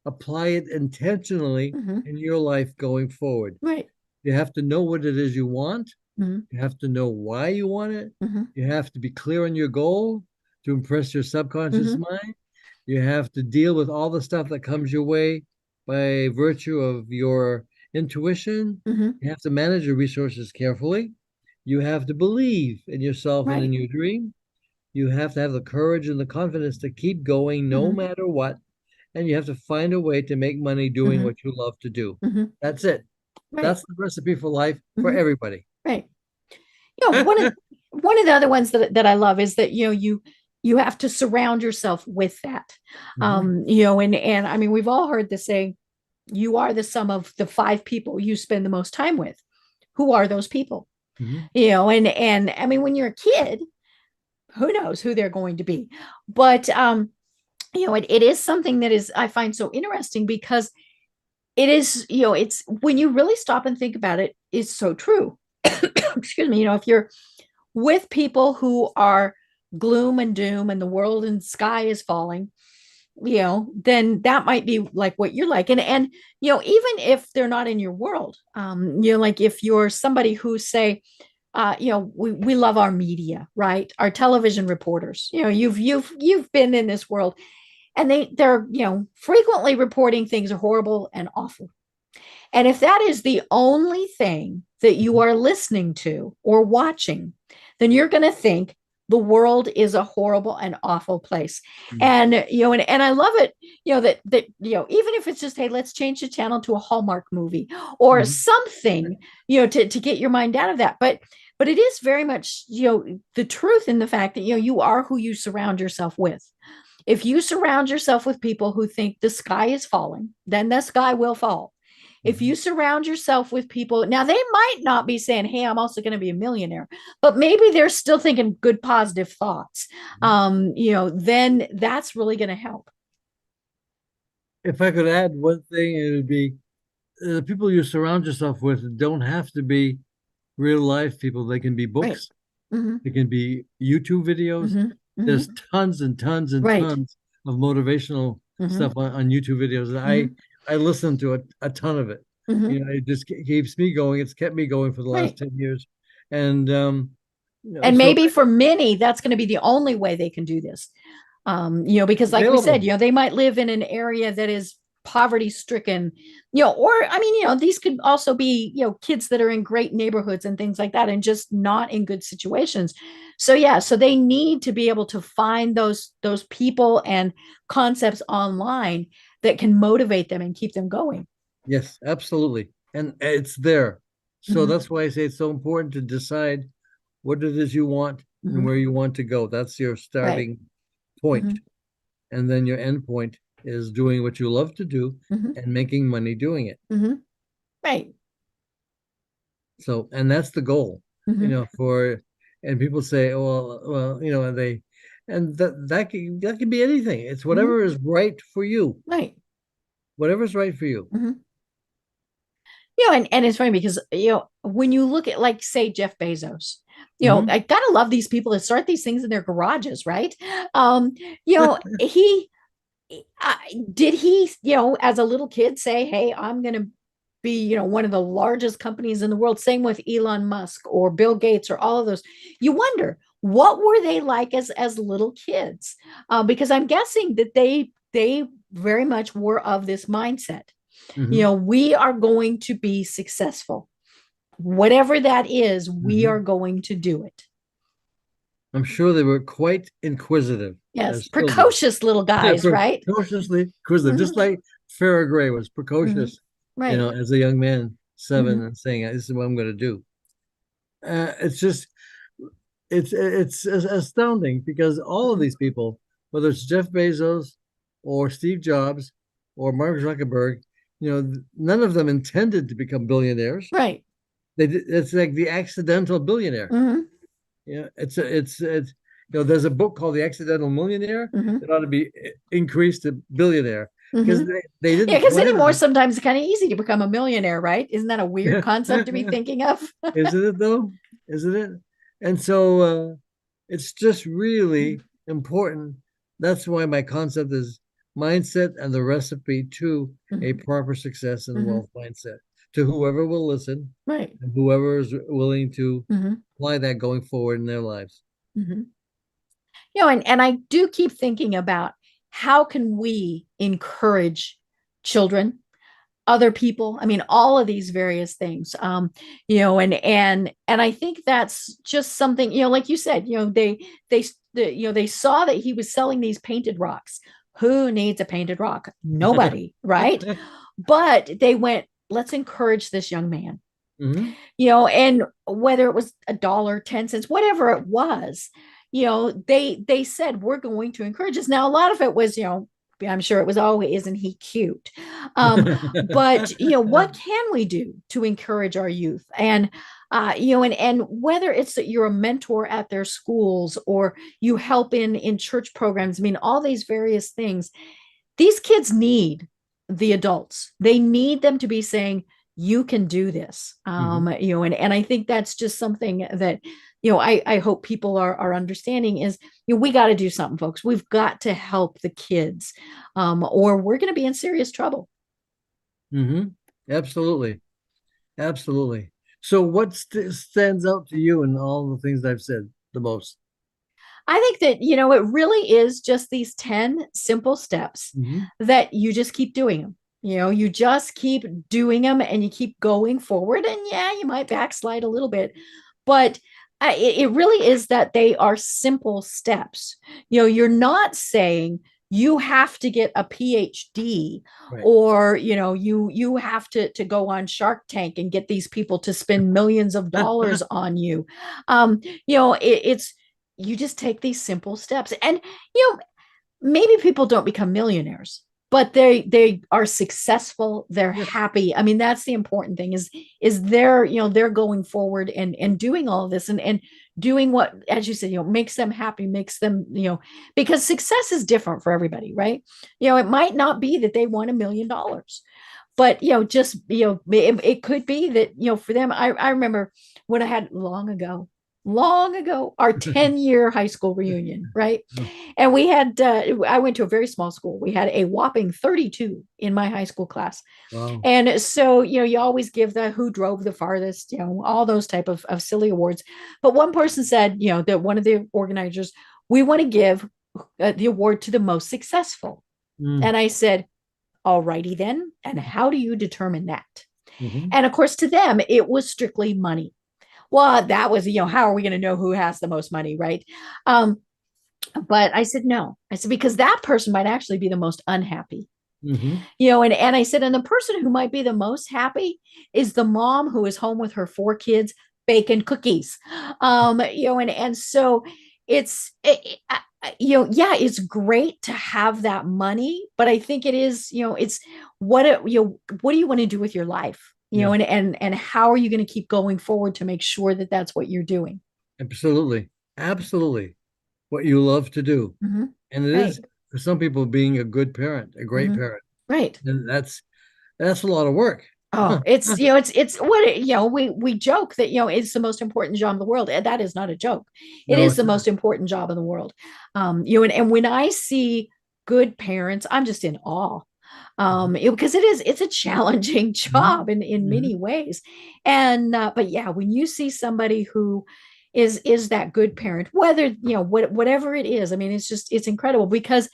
apply it intentionally Mhm. in your life going forward. Right. You have to know what it is you want. Mhm. You have to know why you want it. Mhm. You have to be clear on your goal to impress your subconscious Mhm. mind. You have to deal with all the stuff that comes your way by virtue of your intuition. Mhm. You have to manage your resources carefully. You have to believe in yourself and in Right. your dream. You have to have the courage and the confidence to keep going no Mhm. matter what. And you have to find a way to make money doing Mhm. what you love to do. Mhm. That's it. Right. That's the recipe for life for Mhm. everybody. Right. One of the other ones that I love is that you have to surround yourself with that. Mhm. And I mean, we've all heard the saying, you are the sum of the five people you spend the most time with. Who are those people? Mhm. And I mean, when you're a kid, who knows who they're going to be? But it is something that is, I find so interesting because it is, it's when you really stop and think about it, it's so true. Excuse me, if you're with people who are gloom and doom and the world and sky is falling, then that might be like what you're like. And even if they're not in your world, like if you're somebody who say, we love our media, right? Our television reporters, you've been in this world and they're, frequently reporting things are horrible and awful. And if that is the only thing that you are listening to or watching, then you're going to think the world is a horrible and awful place. Mhm. And I love it, that even if it's just, hey, let's change the channel to a Hallmark movie or Mhm. something, to get your mind out of that. But it is very much, the truth in the fact that, you are who you surround yourself with. If you surround yourself with people who think the sky is falling, then the sky will fall. If you surround yourself with people, now they might not be saying, hey, I'm also going to be a millionaire, but maybe they're still thinking good, positive thoughts. Then that's really going to help. If I could add one thing, it would be the people you surround yourself with don't have to be real life people. They can be books. Right. Mm-hmm. They can be YouTube videos. Mm-hmm. Mm-hmm. There's tons and tons and tons of motivational stuff on YouTube videos. And I listen to a ton of it. It just keeps me going. It's kept me going for the last 10 years. And maybe for many, that's going to be the only way they can do this. Because like we said, they might live in an area that is poverty stricken, these could also be, kids that are in great neighborhoods and things like that, and just not in good situations. So they need to be able to find those people and concepts online that can motivate them and keep them going. Yes, absolutely. And it's there. So that's why I say it's so important to decide what it is you want and where you want to go. That's your starting point. And then your end point is doing what you love to do and making money doing it. Right. So, and that's the goal, and people say, that can be anything. It's whatever is right for you. Right. Whatever's right for you. And it's funny because, when you look at, like, say, Jeff Bezos, I gotta love these people that start these things in their garages, right? Did he, as a little kid say, hey, I'm going to be, one of the largest companies in the world? Same with Elon Musk or Bill Gates or all of those. You wonder, what were they like as little kids? Because I'm guessing that they very much were of this mindset. We are going to be successful. Whatever that is, we are going to do it. I'm sure they were quite inquisitive. Yes, precocious little guys, right? Precociously inquisitive, just like Farrah Gray was precocious, right? As a young man, 7, and saying, "This is what I'm going to do." It's astounding because all of these people, whether it's Jeff Bezos or Steve Jobs or Mark Zuckerberg, none of them intended to become billionaires. Right. It's like the accidental billionaire. There's a book called The Accidental Millionaire that ought to be increased to billionaire because they didn't. Because anymore, sometimes it's kind of easy to become a millionaire, right? Isn't that a weird concept to be thinking of? Isn't it though? Isn't it? And so it's just really important. That's why my concept is mindset and the recipe to a proper success and wealth mindset. To whoever will listen, right? And whoever is willing to apply that going forward in their lives. And I do keep thinking about how can we encourage children, other people. I mean, all of these various things. And I think that's just something. Like you said, they saw that he was selling these painted rocks. Who needs a painted rock? Nobody, right? But they went, let's encourage this young man, and whether it was $1, 10 cents, whatever it was, they said, we're going to encourage us. Now, a lot of it was, I'm sure it was, oh, isn't he cute? But, what can we do to encourage our youth? And, and whether it's that you're a mentor at their schools or you help in church programs, I mean, all these various things, these kids need the adults. They need them to be saying, you can do this. And I think that's just something that, I hope people are understanding is, we got to do something, folks. We've got to help the kids, or we're going to be in serious trouble. Absolutely. Absolutely. So what stands out to you in all the things I've said the most? I think that, it really is just these 10 simple steps that you just keep doing them. You just keep doing them and you keep going forward. And you might backslide a little bit, but it really is that they are simple steps. You're not saying you have to get a PhD, right, or, you have to go on Shark Tank and get these people to spend millions of dollars on you. It's, you just take these simple steps and, maybe people don't become millionaires, but they are successful. They're happy. I mean, that's the important thing is they're, they're going forward and doing all of this and doing what, as you said, makes them happy, makes them, because success is different for everybody, right? It might not be that they won $1 million, but just it could be that for them. I remember when I had long ago our 10-year high school reunion, right? And we had I went to a very small school. We had a whopping 32 in my high school class. Wow. And so you always give the who drove the farthest, all those type of silly awards. But one person said, that one of the organizers, we want to give the award to the most successful. And I said, all righty then, and how do you determine that? And of course, to them it was strictly money. Well, that was, how are we going to know who has the most money, right? But I said, no. I said, because that person might actually be the most unhappy. And I said, and the person who might be the most happy is the mom who is home with her 4 kids baking cookies. And so it's, it's great to have that money, but I think it is, it's what do you want to do with your life? And how are you going to keep going forward to make sure that that's what you're doing? Absolutely. What you love to do. And it is, for some people, being a good parent, a great parent. Right. And that's a lot of work. Oh, it's, it's what, we joke that, it's the most important job in the world. And that is not a joke. It is the most important job in the world. And when I see good parents, I'm just in awe. Because it's a challenging job in many ways. And, but yeah, when you see somebody who is that good parent, whether, whatever it is, I mean, it's incredible because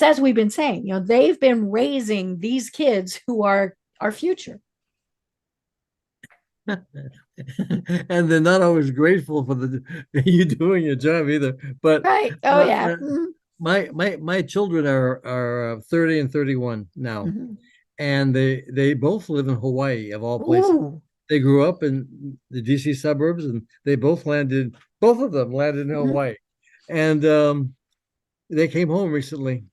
as we've been saying, they've been raising these kids who are our future. And they're not always grateful for you doing your job either. But right. Oh yeah. My children are 30 and 31 now, and they both live in Hawaii, of all places. Ooh. They grew up in the DC suburbs, and they both of them landed in Hawaii, and they came home recently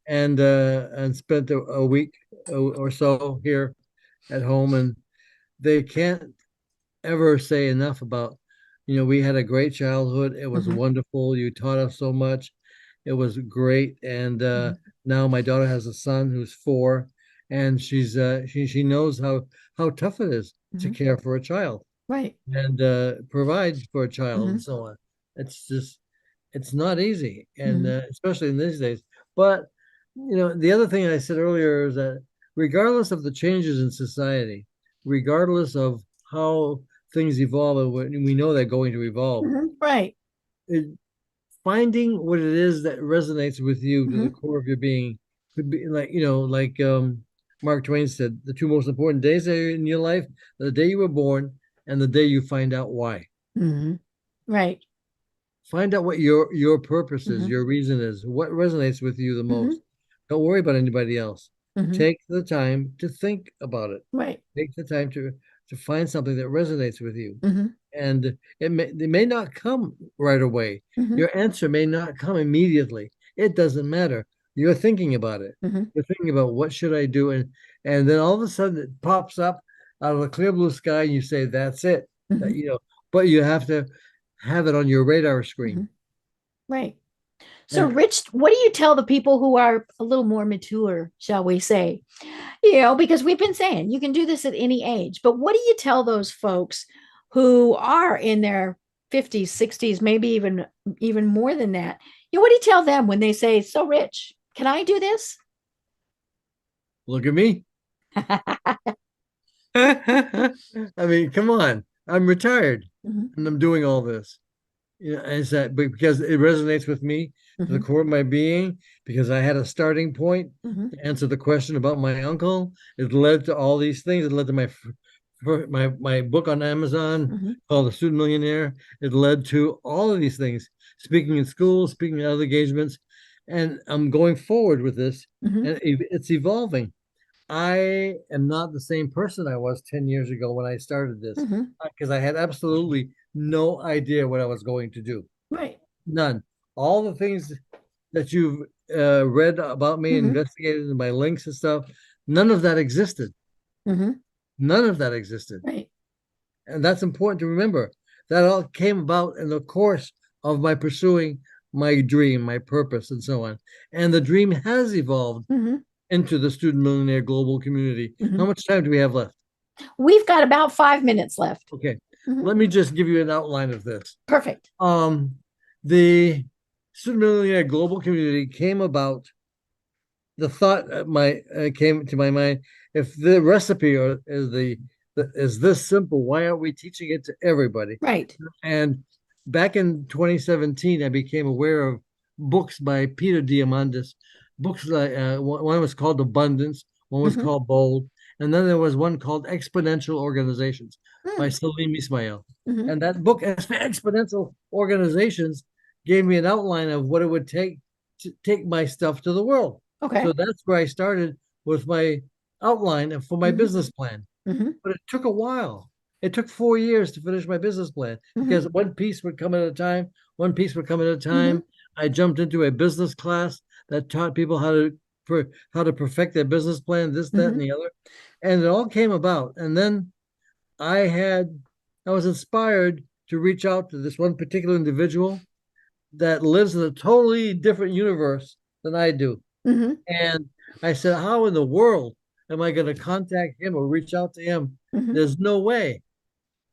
and spent a week or so here at home, and they can't ever say enough about, we had a great childhood. It was wonderful. You taught us so much. It was great. And now my daughter has a son who's 4, and she knows how tough it is to care for a child. Right. And provide for a child and so on. It's not easy. And especially in these days. But, the other thing I said earlier is that regardless of the changes in society, regardless of how things evolve, and we know they're going to evolve. Right. Finding what it is that resonates with you to the core of your being could be like Mark Twain said, the 2 most important days in your life, the day you were born and the day you find out why. Right. Find out what your purpose is, your reason is, what resonates with you the most. Don't worry about anybody else. Take the time to think about it. Right. Take the time to find something that resonates with you. And it may not come right away. Your answer may not come immediately. It doesn't matter. You're thinking about it. You're thinking about what should I do, and then all of a sudden it pops up out of the clear blue sky, and you say, "That's it." But you have to have it on your radar screen. Right. So, Rich, what do you tell the people who are a little more mature, shall we say? Because we've been saying you can do this at any age, but what do you tell those folks who are in their 50s, 60s, maybe even more than that? What do you tell them when they say, "So, Rich, can I do this?" Look at me. I mean, come on. I'm retired and I'm doing all this. Is that because it resonates with me to the core of my being, because I had a starting point to answer the question about my uncle. It led to all these things. It led to my book on Amazon called The Student Millionaire. It led to all of these things, speaking in schools, speaking at other engagements, and I'm going forward with this, and it's evolving. I am not the same person I was 10 years ago when I started this, because I had absolutely no idea what I was going to do. Right. None. All the things that you've read about me, investigated in my links and stuff, none of that existed. None of that existed. Right. And that's important to remember. That all came about in the course of my pursuing my dream, my purpose, and so on. And the dream has evolved into the Student Millionaire Global Community. How much time do we have left? We've got about 5 minutes left. Okay. Let me just give you an outline of this. Perfect. The Student Millionaire Global Community came about, the thought came to my mind, if the recipe is this simple, why aren't we teaching it to everybody? Right. And back in 2017, I became aware of books by Peter Diamandis. Books like one was called Abundance, one was called Bold, and then there was one called Exponential Organizations by Salim Ismail. And that book, Exponential Organizations, gave me an outline of what it would take to take my stuff to the world. Okay. So that's where I started with my outline for my business plan. But it took a while. It took 4 years to finish my business plan because one piece would come at a time. I jumped into a business class that taught people how to perfect their business plan, this, that, and the other. And it all came about. And then I was inspired to reach out to this one particular individual that lives in a totally different universe than I do. And I said, how in the world am I going to contact him or reach out to him? There's no way.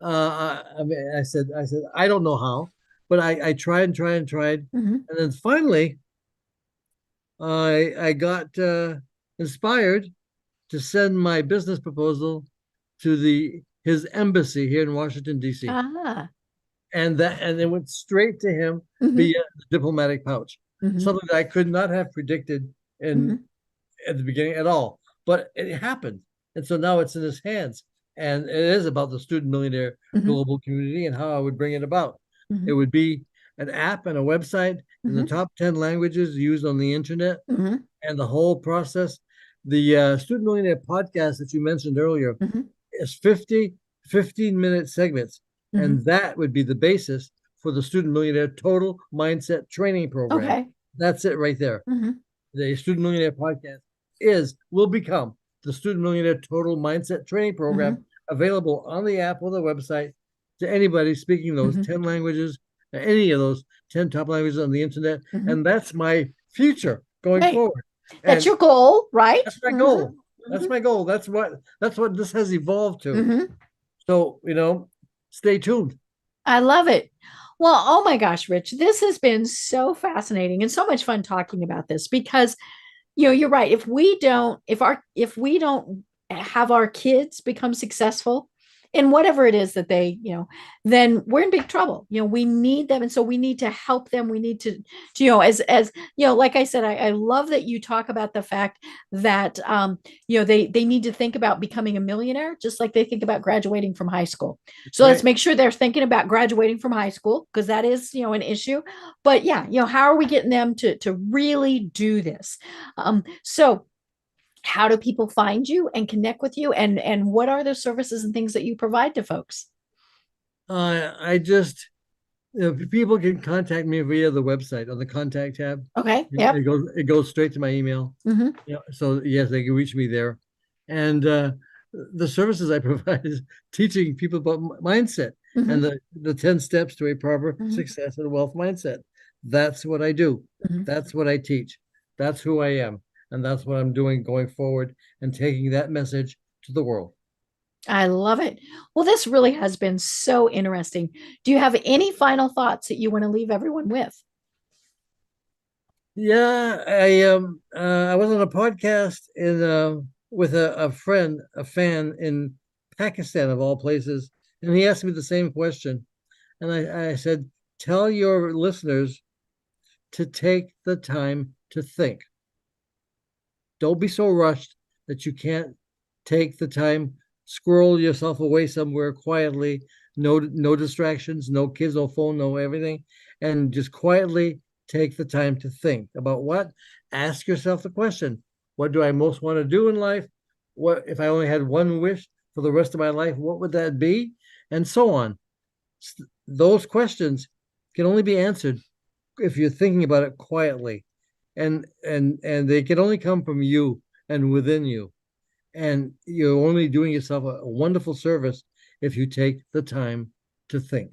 I said, I don't know how, but I tried and tried and tried. And then finally, I got inspired to send my business proposal to his embassy here in Washington, D.C. And it went straight to him via the diplomatic pouch. Something that I could not have predicted at the beginning at all. But it happened. And so now it's in his hands. And it is about the Student Millionaire Global Community and how I would bring it about. It would be an app and a website in the top 10 languages used on the internet, and the whole process. The Student Millionaire Podcast that you mentioned earlier is 15-minute segments. And that would be the basis for the Student Millionaire Total Mindset Training Program. Okay. That's it right there. The Student Millionaire Podcast will become the Student Millionaire Total Mindset Training Program, available on the app or the website to anybody speaking those 10 languages, any of those 10 top languages on the internet. And that's my future going forward. That's your goal, right? That's my goal. That's my goal. That's what this has evolved to. So, stay tuned. I love it. Well, oh my gosh, Rich, this has been so fascinating and so much fun talking about this because, you're right. If we don't have our kids become successful in whatever it is that they, then we're in big trouble. We need them. And so we need to help them. We need to like I said, I love that you talk about the fact that, they need to think about becoming a millionaire, just like they think about graduating from high school. So let's make sure they're thinking about graduating from high school, because that is, an issue. But how are we getting them to really do this? So how do people find you and connect with you, and what are the services and things that you provide to folks? People can contact me via the website on the contact tab. Okay. Yeah. It goes straight to my email. So yes, they can reach me there. And the services I provide is teaching people about mindset and the 10 steps to a proper success and wealth mindset. That's what I do. That's what I teach. That's who I am. And that's what I'm doing going forward and taking that message to the world. I love it. Well, this really has been so interesting. Do you have any final thoughts that you want to leave everyone with? Yeah, I was on a podcast with a fan in Pakistan of all places, and he asked me the same question. And I said, tell your listeners to take the time to think. Don't be so rushed that you can't take the time, squirrel yourself away somewhere quietly, no distractions, no kids, no phone, no everything, and just quietly take the time to think about what. Ask yourself the question, what do I most want to do in life? What if I only had one wish for the rest of my life? What would that be? And so on. Those questions can only be answered if you're thinking about it quietly. and they can only come from you and within you. And you're only doing yourself a wonderful service if you take the time to think.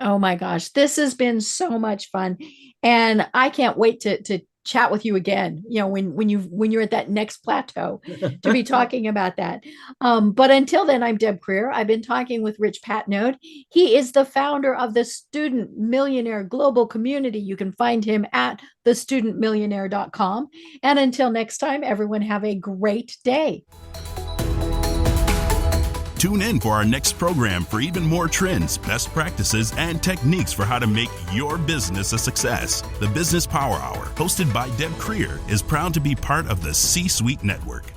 Oh my gosh, this has been so much fun. And I can't wait to chat with you again, when you're at that next plateau to be talking about that. But until then, I'm Deb Creer. I've been talking with Rich Patenaude. He is the founder of the Student Millionaire Global Community. You can find him at thestudentmillionaire.com. And until next time, everyone have a great day. Tune in for our next program for even more trends, best practices, and techniques for how to make your business a success. The Business Power Hour, hosted by Deb Creer, is proud to be part of the C-Suite Network.